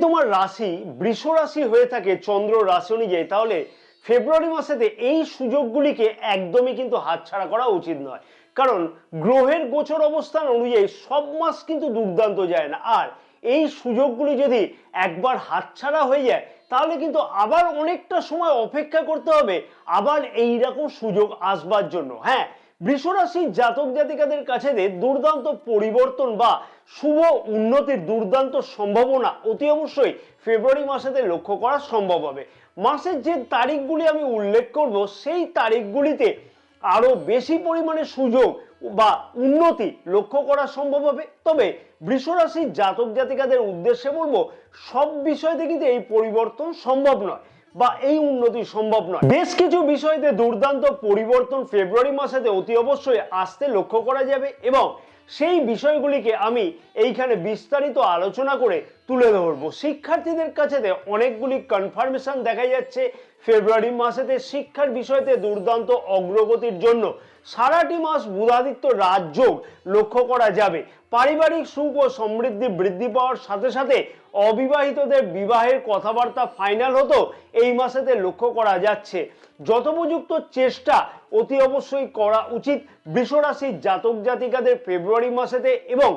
তোমার রাশি বৃষ রাশি হয়ে থাকে চন্দ্র রাশি অনুযায়ী, তাহলে ফেব্রুয়ারি মাসেতে এই সুযোগগুলিকে একদমই কিন্তু হাতছাড়া করা উচিত নয়। কারণ গ্রহের গোচর অবস্থান অনুযায়ী সব মাস কিন্তু দুর্দান্ত যায় না, আর এই সুযোগগুলি যদি একবার হাতছাড়া হয়ে যায় তাহলে কিন্তু আবার অনেকটা সময় অপেক্ষা করতে হবে আবার এই রকম সুযোগ আসবার জন্য। হ্যাঁ, বৃষ রাশির জাতক জাতিকাদের কাছে দুর্দান্ত পরিবর্তন বা শুভ উন্নতির দুর্দান্ত সম্ভাবনা অতি অবশ্যই ফেব্রুয়ারি মাসেতে লক্ষ্য করা সম্ভব হবে। মাসের যে তারিখগুলি আমি উল্লেখ করব সেই তারিখগুলিতে আরো বেশি পরিমাণে সুযোগ বা উন্নতি লক্ষ্য করা সম্ভব হবে। তবে বৃষ রাশির জাতক জাতিকাদের উদ্দেশ্যে বলবো, সব বিষয়তে কিন্তু এই পরিবর্তন সম্ভব নয় বা এই উন্নতি সম্ভব নয়। বেশ কিছু বিষয়তে দুর্দান্ত পরিবর্তন ফেব্রুয়ারি মাসেতে অতি অবশ্যই আসতে লক্ষ্য করা যাবে এবং সেই বিষয়গুলিকে আমি এইখানে বিস্তারিত আলোচনা করে তুলে ধরবো। শিক্ষার্থীদের কাছে অনেকগুলি কনফার্মেশন দেখা যাচ্ছে ফেব্রুয়ারি মাসেতে শিক্ষার বিষয়তে দুর্দান্ত অগ্রগতির জন্য সারাটি মাস বুধাদিত্য রাজযোগ লক্ষ্য করা যাবে। পারিবারিক সুখ ও সমৃদ্ধি বৃদ্ধি পাওয়ার সাথে সাথে অবিবাহিতদের বিবাহের কথাবার্তা ফাইনাল হতো এই মাসেতে লক্ষ্য করা যাচ্ছে। যথোপযুক্ত চেষ্টা অতি অবশ্যই করা উচিত বৃষ রাশির জাতক জাতিকাদের ফেব্রুয়ারি মাসেতে, এবং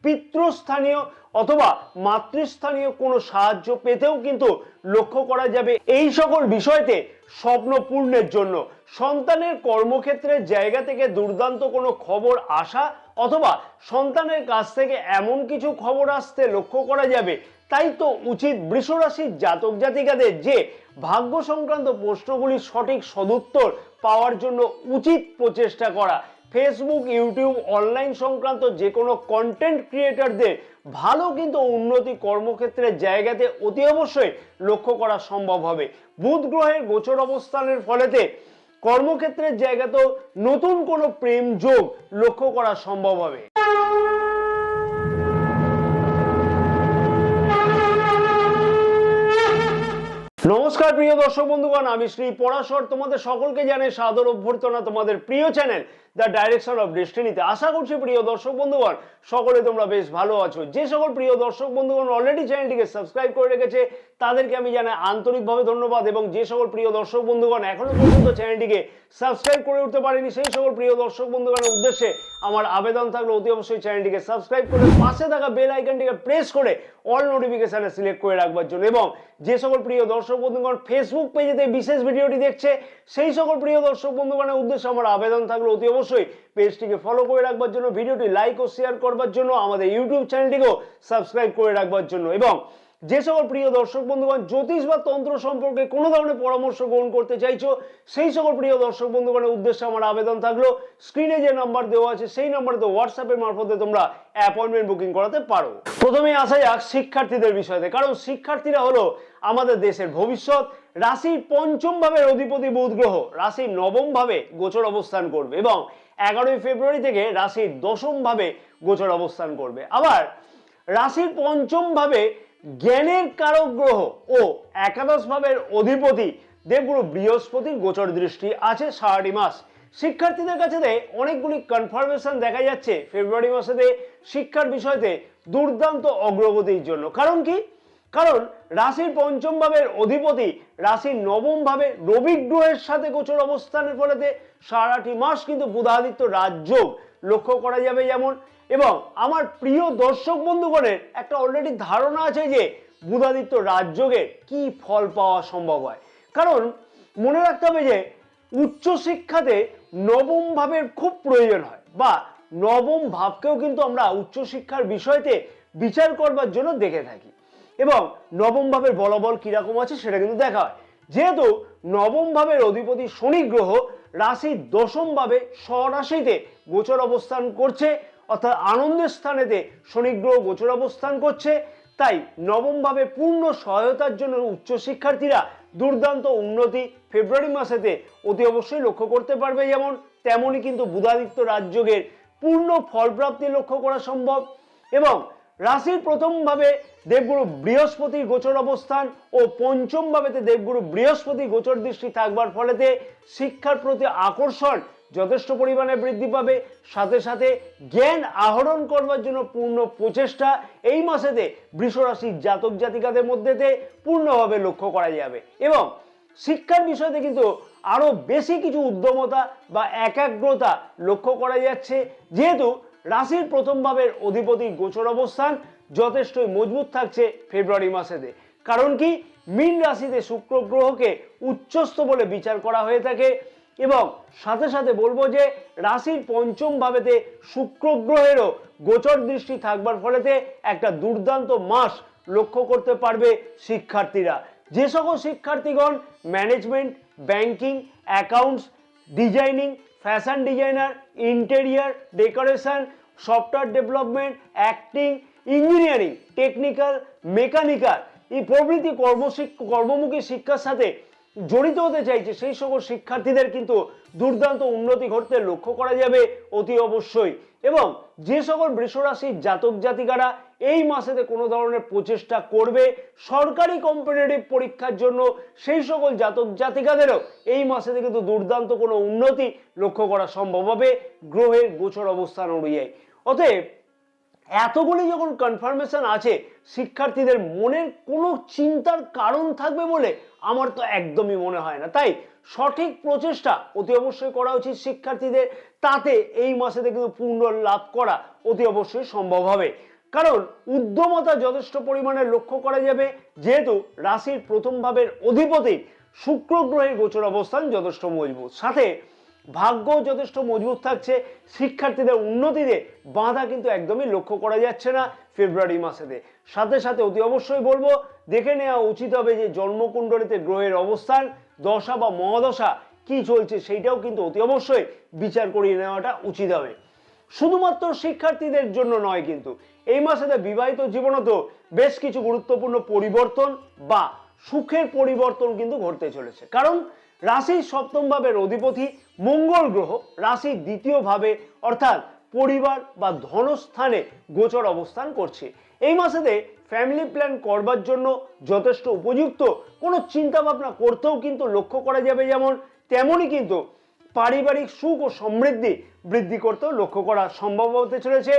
পিতৃস্থানীয় অথবা মাতৃস্থানীয় কোনো সাহায্য পেতেও কিন্তু লক্ষ্য করা যাবে এই সকল বিষয়তে স্বপ্ন পূর্ণের জন্য। সন্তানের কর্মক্ষেত্রের জায়গা থেকে দুর্দান্ত কোনো খবর আসা অথবা সন্তানের কাছ থেকে এমন কিছু খবর আসতে লক্ষ্য করা যাবে। তাই তো উচিত বৃষ রাশির জাতক জাতিকাদের যে ভাগ্য সংক্রান্ত প্রশ্নগুলির সঠিক সদুত্তর পাওয়ার জন্য উচিত প্রচেষ্টা করা। ফেসবুক, ইউটিউব, অনলাইন সংক্রান্ত যে কোনো কন্টেন্ট ক্রিয়েটরদের ভালো কিন্তু উন্নতি কর্মক্ষেত্রের জায়গাতে অতি অবশ্যই লক্ষ্য করা সম্ভব হবে। বুধ গ্রহের গোচর অবস্থানের ফলেতে কর্মক্ষেত্রের জায়গাতেও নতুন কোনো প্রেম যোগ লক্ষ্য করা সম্ভব হবে। নমস্কার প্রিয় দর্শক বন্ধুগণ, আমি শ্রী পরাশর তোমাদের সকলকে জানাই সাদর অভ্যর্থনা তোমাদের প্রিয় চ্যানেল দ্য ডাইরেকশন অফ ডেস্টিনিতে। আশা করছি প্রিয় দর্শক বন্ধুগণ সকলে তোমরা বেশ ভালো আছো। যে সকল প্রিয় দর্শক বন্ধুগণ অলরেডি চ্যানেলটিকে সাবস্ক্রাইব করে রেখেছে তাদেরকে আমি জানাই আন্তরিকভাবে ধন্যবাদ, এবং যে সকল প্রিয় দর্শক বন্ধুগণ এখনো পর্যন্ত চ্যানেলটিকে সাবস্ক্রাইব করে উঠতে পারেনি সেই সকল প্রিয় দর্শক বন্ধুগণের উদ্দেশ্যে আমার আবেদন থাকলে অতি অবশ্যই চ্যানেলটিকে সাবস্ক্রাইব করে পাশে থাকা বেল আইকনটিকে প্রেস করে অল নোটিফিকেশনে সিলেক্ট করে রাখবার জন্য, এবং যে সকল প্রিয় দর্শক বন্ধুগণ ফেসবুক পেজেতে বিশেষ ভিডিওটি দেখছে সেই সকল প্রিয় দর্শক বন্ধুগণের উদ্দেশ্যে আমার আবেদন থাকলে অতি অবশ্যই পেজটিকে ফলো করে রাখবার জন্য, ভিডিওটি লাইক ও শেয়ার করবার জন্য, আমাদের ইউটিউব চ্যানেলটিকেও সাবস্ক্রাইব করে রাখবার জন্য, এবং যে সকল প্রিয় দর্শক বন্ধুগণ জ্যোতিষ বা তন্ত্র সম্পর্কে কোনো ধরনের পরামর্শ গ্রহণ করতে চাইছো সেই সকল প্রিয় দর্শক বন্ধুগণের উদ্দেশ্যে আমার আবেদন থাকলো স্ক্রিনে যে নাম্বার দেওয়া আছে সেই নাম্বারে হোয়াটসঅ্যাপের মারফতে তোমরা অ্যাপয়েন্টমেন্ট বুকিং করাতে পারো। প্রথমে আসা যাক শিক্ষার্থীদের বিষয়তে, কারণ শিক্ষার্থীরা হলো আমাদের দেশের ভবিষ্যৎ। রাশির পঞ্চম ভাবের অধিপতি বুধ গ্রহ রাশির নবম ভাবে গোচর অবস্থান করবে এবং 11ই ফেব্রুয়ারি থেকে রাশির দশম ভাবে গোচর অবস্থান করবে। আবার রাশির পঞ্চম ভাবে জ্ঞানের কারক গ্রহ ও একাদশ ভাবের অধিপতি দেবগুরু বৃহস্পতির গোচর দৃষ্টি আছে সারাটি মাস। শিক্ষার্থীদের কাছে অনেকগুলি কনফার্মেশন দেখা যাচ্ছে ফেব্রুয়ারি মাসেতে শিক্ষার বিষয়তে দুর্দান্ত অগ্রগতির জন্য। কারণ কি? কারণ রাশির পঞ্চম ভাবের অধিপতি রাশির নবম ভাবে রবি গ্রহের সাথে গোচর অবস্থানের ফলেতে সারাটি মাস কিন্তু বুধাদিত্য রাজযোগ লক্ষ্য করা যাবে যেমন, এবং আমার প্রিয় দর্শক বন্ধুগণের একটা অলরেডি ধারণা আছে যে বুধাদিত্য রাজযোগের কি ফল পাওয়া সম্ভব হয়। কারণ মনে রাখতে হবে যে উচ্চশিক্ষাতে নবম ভাবের খুব প্রয়োজন হয়, বা নবম ভাবকেও কিন্তু আমরা উচ্চশিক্ষার বিষয়তে বিচার করবার জন্য দেখে থাকি, এবং নবম ভাবের বলবল কিরকম আছে সেটা কিন্তু দেখা হয়। যেহেতু নবম ভাবের অধিপতি শনি গ্রহ রাশির দশম ভাবে স্বরাশিতে গোচর অবস্থান করছে, অর্থাৎ আনন্দের স্থানেতে শনি গ্রহ গোচর অবস্থান করছে, তাই নবম ভাবে পূর্ণ সহায়তার জন্য উচ্চশিক্ষার্থীরা দুর্দান্ত উন্নতি ফেব্রুয়ারি মাসেতে অতি অবশ্যই লক্ষ্য করতে পারবে যেমন, তেমনই কিন্তু বুধাদিত্য রাজযোগের পূর্ণ ফলপ্রাপ্তি লক্ষ্য করা সম্ভব। এবং রাশির প্রথম ভাবে দেবগুরু বৃহস্পতির গোচর অবস্থান ও পঞ্চম ভাবেতে দেবগুরু বৃহস্পতি গোচর দৃষ্টি থাকবার ফলেতে শিক্ষার প্রতি আকর্ষণ যথেষ্ট পরিমাণে বৃদ্ধি পাবে, সাথে সাথে জ্ঞান আহরণ করবার জন্য পূর্ণ প্রচেষ্টা এই মাসেতে বৃষ রাশির জাতক জাতিকাদের মধ্যেতে পূর্ণভাবে লক্ষ্য করা যাবে। এবং শিক্ষার বিষয়তে কিন্তু আরো বেশি কিছু উদ্যমতা বা একাগ্রতা লক্ষ্য করা যাচ্ছে, যেহেতু রাশির প্রথম ভাবের অধিপতি গোচর অবস্থান যথেষ্টই মজবুত থাকছে ফেব্রুয়ারি মাসেতে। কারণ কি, মীন রাশিতে শুক্র গ্রহকে উচ্চস্থ বলে বিচার করা হয়ে থাকে, এবং সাথে সাথে বলবো যে রাশির পঞ্চম ভাবেতে শুক্র গ্রহেরও গোচর দৃষ্টি থাকবার ফলেতে একটা দুর্দান্ত মাস লক্ষ্য করতে পারবে শিক্ষার্থীরা। যে সকল শিক্ষার্থীগণ management, banking, accounts, designing, fashion designer, interior decoration, software development, acting, engineering, technical, mechanical এই প্রভৃতি কর্মমুখী শিক্ষার সাথে জড়িত হতে চাইছে, সেই সকল শিক্ষার্থীদের কিন্তু দুর্দান্ত উন্নতি ঘটতে লক্ষ্য করা যাবে অতি অবশ্যই। এবং যে সকল বৃষ রাশির জাতক জাতিকারা এই মাসেতে কোনো ধরনের প্রচেষ্টা করবে সরকারি কম্পিটিটিভ পরীক্ষার জন্য, সেই সকল জাতক জাতিকাদেরও এই মাসেতে কিন্তু দুর্দান্ত কোনো উন্নতি লক্ষ্য করা সম্ভব হবে গ্রহের গোচর অবস্থান অনুযায়ী। অতএব এতগুলি যখন কনফার্মেশন আছে, শিক্ষার্থীদের মনের কোনো চিন্তার কারণ থাকবে বলে আমার তো একদমই মনে হয় না। তাই সঠিক প্রচেষ্টা অতি অবশ্যই করা উচিত শিক্ষার্থীদের, তাতে এই মাসেতে কিন্তু পূর্ণ লাভ করা অতি অবশ্যই সম্ভব হবে। কারণ উদ্যমতা যথেষ্ট পরিমাণে লক্ষ্য করা যাবে, যেহেতু রাশির প্রথম ভাবের অধিপতি শুক্র গ্রহের গোচর অবস্থান যথেষ্ট মজবুত, সাথে ভাগ্য যথেষ্ট মজবুত থাকছে। শিক্ষার্থীদের উন্নতিতে বাধা কিন্তু একদমই লক্ষ্য করা যাচ্ছে না ফেব্রুয়ারি মাসেতে। সাথে সাথে অতি অবশ্যই বলবো দেখে নেওয়া উচিত হবে যে জন্মকুণ্ডলীতে গ্রহের অবস্থান, দশা বা মহাদশা কি চলছে সেইটাও কিন্তু অতি অবশ্যই বিচার করিয়ে নেওয়াটা উচিত হবে। শুধুমাত্র শিক্ষার্থীদের জন্য নয়, কিন্তু এই মাসেতে বিবাহিত জীবনেও বেশ কিছু গুরুত্বপূর্ণ পরিবর্তন বা সুখের পরিবর্তন কিন্তু ঘটতে চলেছে। কারণ রাশির সপ্তম ভাবের অধিপতি মঙ্গল গ্রহ রাশির দ্বিতীয় ভাবে অর্থাৎ পরিবার বা ধনস্থানে গোচর অবস্থান করছে। এই মাসেতে ফ্যামিলি প্ল্যান করবার জন্য যথেষ্ট উপযুক্ত কোনো চিন্তা ভাবনা করতেও কিন্তু লক্ষ্য করা যাবে, যেমন তেমনই কিন্তু পারিবারিক সুখ ও সমৃদ্ধি বৃদ্ধি করতেও লক্ষ্য করা সম্ভব হতে চলেছে।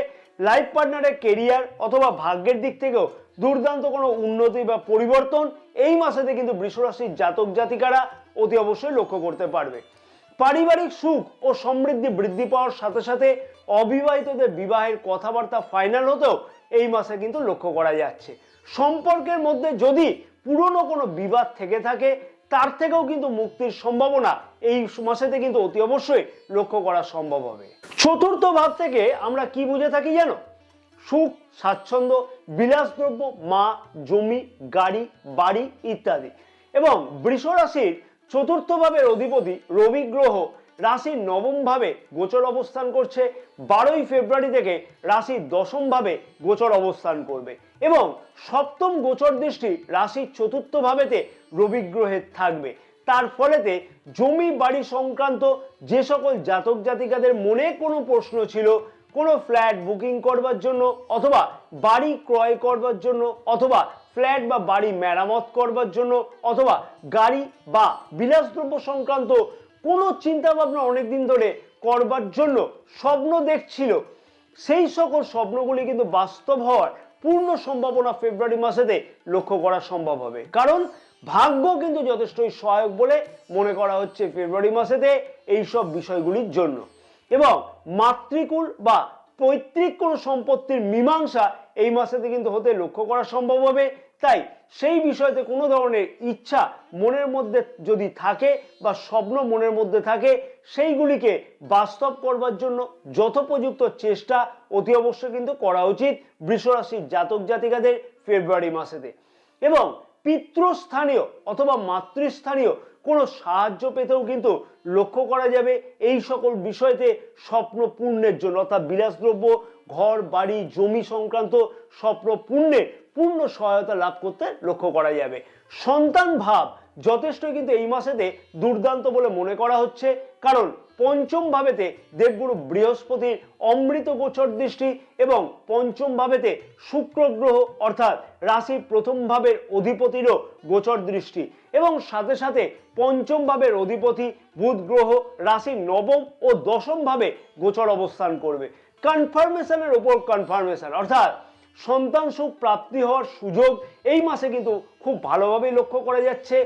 লাইফ পার্টনারের কেরিয়ার অথবা ভাগ্যের দিক থেকেও দুর্দান্ত কোনো উন্নতি বা পরিবর্তন এই মাসেতে কিন্তু বৃষ রাশির জাতক জাতিকারা অতি অবশ্যই লক্ষ্য করতে পারবে। পারিবারিক সুখ ও সমৃদ্ধি বৃদ্ধি পাওয়ার সাথে সাথে অবিবাহিতদের বিবাহের কথাবার্তা ফাইনাল হতেও এই মাসে কিন্তু লক্ষ্য করা যাচ্ছে। সম্পর্কের মধ্যে যদি পুরনো কোনো বিবাদ থেকে থাকে তার থেকেও কিন্তু মুক্তির সম্ভাবনা এই মাসেতে কিন্তু অতি অবশ্যই লক্ষ্য করা সম্ভব হবে। চতুর্থ ভাব থেকে আমরা কি বুঝে থাকি জানো? সুখ, স্বাচ্ছন্দ্য, বিলাসদ্রব্য, মা, জমি, গাড়ি, বাড়ি ইত্যাদি। এবং বৃষ রাশির চতুর্থ ভাবের অধিপতি রবি গ্রহ রাশির নবম ভাবে গোচর অবস্থান করছে। 12ই ফেব্রুয়ারি থেকে রাশির দশম ভাবে গোচর অবস্থান করবে, এবং সপ্তম গোচর দৃষ্টি রাশির চতুর্থ ভাবেতে রবি গ্রহের থাকবে। তার ফলেতে জমি বাড়ি সংক্রান্ত যে সকল জাতক জাতিকাদের মনে কোনো প্রশ্ন ছিল, কোনো ফ্ল্যাট বুকিং করবার জন্য অথবা বাড়ি ক্রয় করবার জন্য অথবা ফ্ল্যাট বা বাড়ি মেরামত করবার জন্য অথবা গাড়ি বা বিলাসদ্রব্য সংক্রান্ত কোনো চিন্তা ভাবনা অনেকদিন ধরে করবার জন্য স্বপ্ন দেখছিল, সেই সকল স্বপ্নগুলি কিন্তু বাস্তব হওয়ার পূর্ণ সম্ভাবনা ফেব্রুয়ারি মাসেতে লক্ষ্য করা সম্ভব হবে। কারণ ভাগ্য কিন্তু যথেষ্টই সহায়ক বলে মনে করা হচ্ছে ফেব্রুয়ারি মাসেতে এইসব বিষয়গুলির জন্য। এবং মাতৃকুল বা পৈতৃক কোনো সম্পত্তির মীমাংসা এই মাসেতে কিন্তু হতে লক্ষ্য করা সম্ভব হবে। তাই সেই বিষয়তে কোনো ধরনের ইচ্ছা মনের মধ্যে যদি থাকে বা স্বপ্ন মনের মধ্যে থাকে, সেইগুলিকে বাস্তব করবার জন্য যথোপযুক্ত চেষ্টা অতি অবশ্যই কিন্তু করা উচিত বৃষ রাশির জাতক জাতিকাদের ফেব্রুয়ারি মাসেতে। এবং পিতৃস্থানীয় অথবা মাতৃস্থানীয় কোনো সাহায্য পেতেও কিন্তু লক্ষ্য করা যাবে এই সকল বিষয়তে স্বপ্ন পূর্ণের জন্য, অর্থাৎ বিলাসদ্রব্য, ঘর বাড়ি জমি সংক্রান্ত স্বপ্ন পূর্ণের পূর্ণ সহায়তা লাভ করতে লক্ষ্য করা যাবে। সন্তান ভাব যথেষ্ট কিন্তু এই মাসেতে দুর্দান্ত বলে মনে করা হচ্ছে, কারণ পঞ্চম ভাবেতে দেবগুরু বৃহস্পতির অমৃত গোচর দৃষ্টি এবং পঞ্চম ভাবেতে শুক্র গ্রহ অর্থাৎ রাশির প্রথম ভাবের অধিপতিরও গোচর দৃষ্টি এবং সাথে সাথে পঞ্চম ভাবের অধিপতি বুধ গ্রহ রাশির নবম ও দশম ভাবে গোচর অবস্থান করবে। কনফার্মেশনের উপর কনফার্মেশন অর্থাৎ সন্তান সুখ প্রাপ্তি হওয়ার সুযোগ এই মাসে কিন্তু খুব ভালোভাবেই লক্ষ্য করা যাচ্ছে।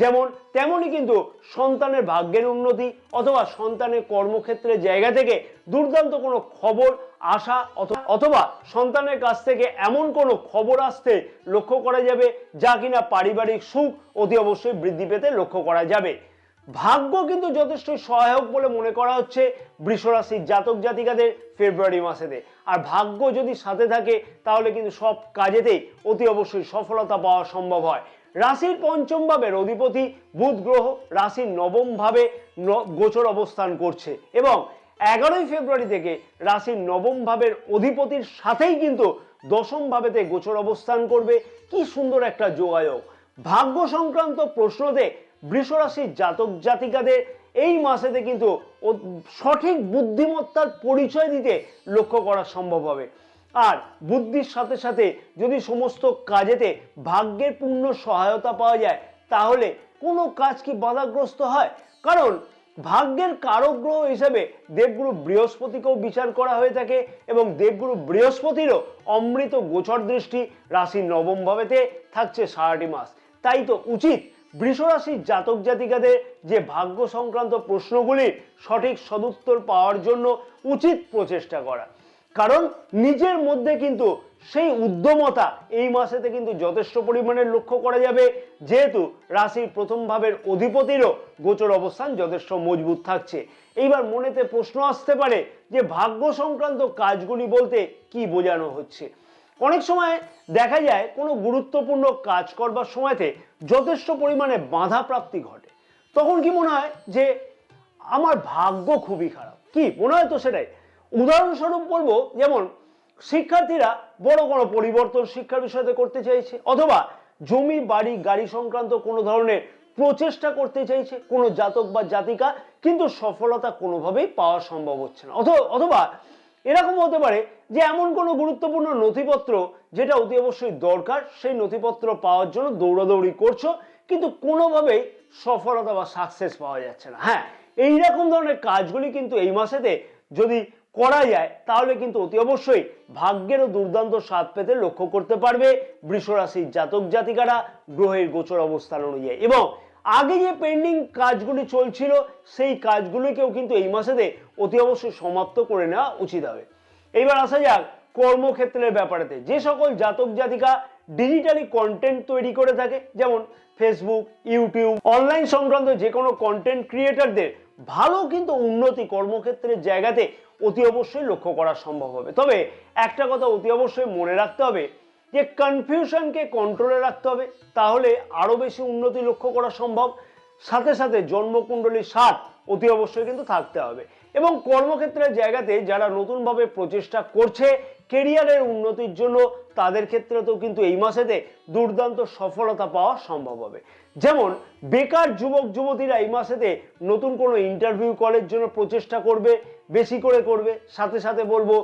যেমন তেমনই কিন্তু সন্তানের ভাগ্যের উন্নতি অথবা সন্তানের কর্মক্ষেত্রের জায়গা থেকে দুর্দান্ত কোনো খবর আসা অথবা সন্তানের কাছ থেকে এমন কোনো খবর আসতে লক্ষ্য করা যাবে যা কিনা পারিবারিক সুখ অতি অবশ্যই বৃদ্ধি পেতে লক্ষ্য করা যাবে। ভাগ্য কিন্তু যথেষ্ট সহায়ক বলে মনে করা হচ্ছে বৃষ রাশির জাতক জাতিকাদের ফেব্রুয়ারি মাসেতে। আর ভাগ্য যদি সাথে থাকে তাহলে কিন্তু সব কাজেতেই অতি অবশ্যই সফলতা পাওয়া সম্ভব হয়। রাশির পঞ্চম ভাবের অধিপতি বুধ গ্রহ রাশির নবম ভাবে গোচর অবস্থান করছে এবং 11ই ফেব্রুয়ারি থেকে রাশির নবম ভাবের অধিপতির সাথেই কিন্তু দশম ভাবেতে গোচর অবস্থান করবে। কি সুন্দর একটা যোগাযোগ। ভাগ্য সংক্রান্ত প্রশ্নতে বৃষ রাশির জাতক জাতিকাদের এই মাসেতে কিন্তু সঠিক বুদ্ধিমত্তার পরিচয় দিতে লক্ষ্য করা সম্ভব হবে। আর বুদ্ধির সাথে সাথে যদি সমস্ত কাজেতে ভাগ্যের পূর্ণ সহায়তা পাওয়া যায় তাহলে কোনো কাজ কি বাধাগ্রস্ত হয়? কারণ ভাগ্যের কারক গ্রহ হিসেবে দেবগুরু বৃহস্পতিকেও বিচার করা হয়ে থাকে এবং দেবগুরু বৃহস্পতিরও অমৃত গোচর দৃষ্টি রাশির নবম ভাবেতে থাকছে সারাটি মাস। তাই তো উচিত বৃষ রাশির জাতক জাতিকাদের যে ভাগ্য সংক্রান্ত প্রশ্নগুলির সঠিক সদুত্তর পাওয়ার জন্য উচিত প্রচেষ্টা করা, কারণ নিজের মধ্যে কিন্তু সেই উদ্যমতা এই মাসেতে কিন্তু যথেষ্ট পরিমাণে লক্ষ্য করা যাবে, যেহেতু রাশির প্রথম ভাবের অধিপতিরও গোচর অবস্থান যথেষ্ট মজবুত থাকছে। এইবার মনেতে প্রশ্ন আসতে পারে যে ভাগ্য সংক্রান্ত কাজগুলি বলতে কি বোঝানো হচ্ছে। অনেক সময় দেখা যায় কোনো গুরুত্বপূর্ণ কাজ করবার সময়তে যথেষ্ট পরিমাণে বাধা প্রাপ্তি ঘটে, তখন কি মনে হয় যে আমার ভাগ্য খুবই খারাপ, কি মনে হয়? তো সেটাই উদাহরণস্বরূপ বলবো, যেমন শিক্ষার্থীরা বড় কোনো পরিবর্তন শিক্ষার বিষয়তে করতে চাইছে অথবা জমি বাড়ি গাড়ি সংক্রান্ত কোনো ধরনের প্রচেষ্টা করতে চাইছে কোনো জাতক বা জাতিকা, কিন্তু সফলতা কোনোভাবেই পাওয়া সম্ভব হচ্ছে না। অথবা এরকম হতে পারে যে এমন কোনো গুরুত্বপূর্ণ নথিপত্র যেটা অতি অবশ্যই দরকার, সেই নথিপত্র পাওয়ার জন্য দৌড়াদৌড়ি করছো কিন্তু কোনোভাবেই সফলতা বা সাকসেস পাওয়া যাচ্ছে না। হ্যাঁ, এইরকম ধরনের কাজগুলি কিন্তু এই মাসেতে যদি করা যায় তাহলে কিন্তু অতি অবশ্যই ভাগ্যেরও দুর্দান্ত স্বাদ পেতে লক্ষ্য করতে পারবে বৃষ রাশির জাতক জাতিকারা গ্রহের গোচর অবস্থান অনুযায়ী। এবং আগে যে পেন্ডিং কাজগুলি চলছিল সেই কাজগুলিকেও কিন্তু এই মাসেতে অতি অবশ্যই সমাপ্ত করে নেওয়া উচিত হবে। এইবার আসা যাক কর্মক্ষেত্রের ব্যাপারেতে। যে সকল জাতক জাতিকা ডিজিটালি কন্টেন্ট তৈরি করে থাকে, যেমন ফেসবুক, ইউটিউব, অনলাইন সংক্রান্ত যে কোনো কন্টেন্ট ক্রিয়েটরদের ভালো কিন্তু উন্নতি কর্মক্ষেত্রের জায়গাতে অতি অবশ্যই লক্ষ্য করা সম্ভব হবে। তবে একটা কথা অতি অবশ্যই মনে রাখতে হবে যে কনফিউশনকে কন্ট্রোলে রাখতে হবে, তাহলে আরো বেশি উন্নতি লক্ষ্য করা সম্ভব। সাথে সাথে জন্মকুণ্ডলীর সাথ অতি অবশ্যই কিন্তু থাকতে হবে এবং কর্মক্ষেত্রের জায়গাতে যারা নতুনভাবে প্রচেষ্টা করছে কেরিয়ারের উন্নতির জন্য তাদের ক্ষেত্রেও কিন্তু এই মাসেতে দুর্দান্ত সফলতা পাওয়া সম্ভব হবে। যেমন বেকার যুবক যুবতীরা এই মাসেতে নতুন কোনো ইন্টারভিউ কলের জন্য প্রচেষ্টা করবে, বেশি করে করবে। সাথে সাথে বলবো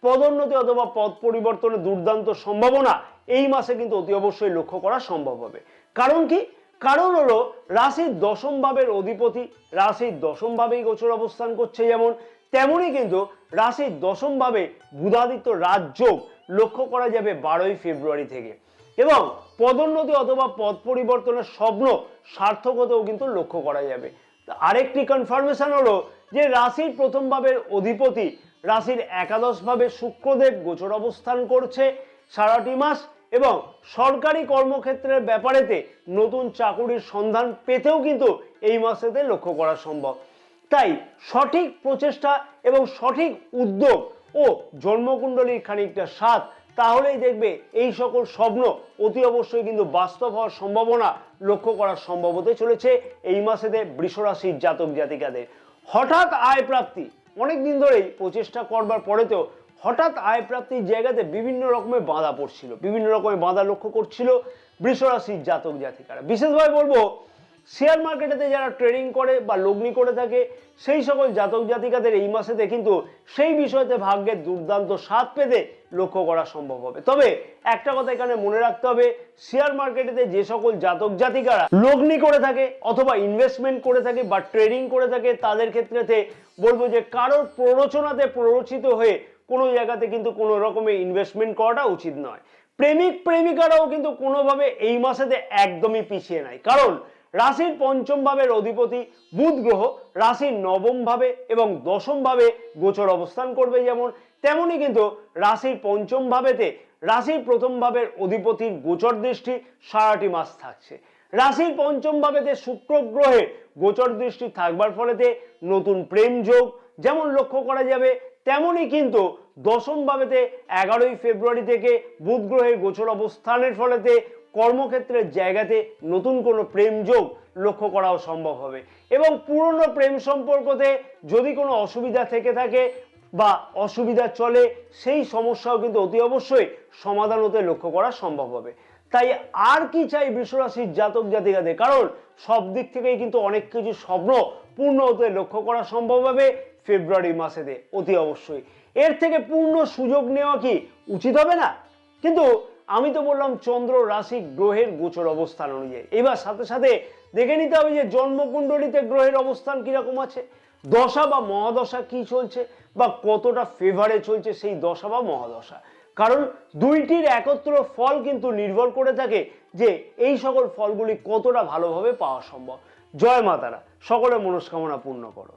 পদোন্নতি অথবা পদ পরিবর্তনের দুর্দান্ত সম্ভাবনা এই মাসে কিন্তু অতি অবশ্যই লক্ষ্য করা সম্ভব হবে। কারণ কি? কারণ হলো রাশির দশম ভাবের অধিপতি রাশির দশম ভাবেই গোচর অবস্থান করছে, যেমন তেমনই কিন্তু রাশির দশম ভাবে বুধাদিত্য রাজযোগ লক্ষ্য করা যাবে 12ই ফেব্রুয়ারি থেকে এবং পদোন্নতি অথবা পদ পরিবর্তনের স্বপ্ন সার্থকতাও কিন্তু লক্ষ্য করা যাবে। আরেকটি কনফার্মেশন হলো যে রাশির প্রথম ভাবের অধিপতি রাশির একাদশ ভাবে শুক্রদেব গোচর অবস্থান করছে সারাটি মাস এবং সরকারি কর্মক্ষেত্রের ব্যাপারেতে নতুন চাকুরির সন্ধান পেতেও কিন্তু এই মাসেতে লক্ষ্য করা সম্ভব। তাই সঠিক প্রচেষ্টা এবং সঠিক উদ্যোগ ও জন্মকুণ্ডলীর খানিকটা সাথ, তাহলেই দেখবে এই সকল স্বপ্ন অতি অবশ্যই কিন্তু বাস্তব হওয়ার সম্ভাবনা লক্ষ্য করা সম্ভব হতে চলেছে এই মাসেতে বৃষ রাশির জাতক জাতিকাদের। হঠাৎ আয় প্রাপ্তি, অনেকদিন ধরেই প্রচেষ্টা করবার পরেতেও হঠাৎ আয় প্রাপ্তির জায়গাতে বিভিন্ন রকমের বাধা পড়ছিল, বিভিন্ন রকমের বাধা লক্ষ্য করছিল বৃষ রাশির জাতক জাতিকারা। বিশেষভাবে বলবো শেয়ার মার্কেটেতে যারা ট্রেডিং করে বা লগ্নি করে থাকে সেই সকল জাতক জাতিকাদের এই মাসেতে কিন্তু সেই বিষয়তে ভাগ্যের দুর্দান্ত স্বাদ পেতে লক্ষ্য করা সম্ভব হবে। তবে একটা কথা এখানে মনে রাখতে হবে, শেয়ার মার্কেটেতে যে সকল জাতক জাতিকারা লগ্নি করে থাকে অথবা ইনভেস্টমেন্ট করে থাকে বা ট্রেডিং করে থাকে তাদের ক্ষেত্রেতে বলবো যে কারোর প্ররোচনাতে প্ররোচিত হয়ে কোনো জায়গাতে কিন্তু কোনো রকমের ইনভেস্টমেন্ট করাটা উচিত নয়। প্রেমিক প্রেমিকারাও কিন্তু কোনোভাবে এই মাসেতে একদমই পিছিয়ে নাই, কারণ রাশির পঞ্চম ভাবের অধিপতি বুধ গ্রহ রাশির নবম ভাবে এবং দশম ভাবে গোচর অবস্থান করবে, যেমন তেমনি কিন্তু রাশির পঞ্চম ভাবেতে রাশির প্রথম ভাবের অধিপতির গোচর দৃষ্টি সারাটি মাস থাকছে। রাশির পঞ্চম ভাবেতে শুক্র গ্রহের গোচর দৃষ্টি থাকবার ফলেতে নতুন প্রেম যোগ যেমন লক্ষ্য করা যাবে, তেমনি কিন্তু দশম ভাবেতে 11ই ফেব্রুয়ারি থেকে বুধ গ্রহের গোচর অবস্থানের ফলেতে কর্মক্ষেত্রের জায়গাতে নতুন কোনো প্রেম যোগ লক্ষ্য করাও সম্ভব হবে। এবং পুরনো প্রেম সম্পর্কতে যদি কোনো অসুবিধা থেকে থাকে বা অসুবিধা চলে সেই সমস্যাও কিন্তু অতি অবশ্যই সমাধান হতে লক্ষ্য করা সম্ভব হবে। তাই আর কি চাই বৃষরাশির জাতক জাতিকাদের, কারণ সব দিক থেকেই কিন্তু অনেক কিছু স্বপ্ন পূর্ণ হতে লক্ষ্য করা সম্ভব হবে ফেব্রুয়ারি মাসেতে অতি অবশ্যই। এর থেকে পূর্ণ সুযোগ নেওয়া কি উচিত হবে না? কিন্তু আমি তো বললাম চন্দ্র রাশি গ্রহের গোচর অবস্থান অনুযায়ী, এবার সাথে সাথে দেখে নিতে হবে যে জন্মকুণ্ডলিতে গ্রহের অবস্থান কিরকম আছে, দশা বা মহাদশা কি চলছে বা কতটা ফেভারে চলছে সেই দশা বা মহাদশা। কারণ দুইটির একত্র ফল কিন্তু নির্ভর করে থাকে যে এই সকল ফলগুলি কতটা ভালোভাবে পাওয়া সম্ভব। জয় মা তারা, সকলের মনস্কামনা পূর্ণ করো।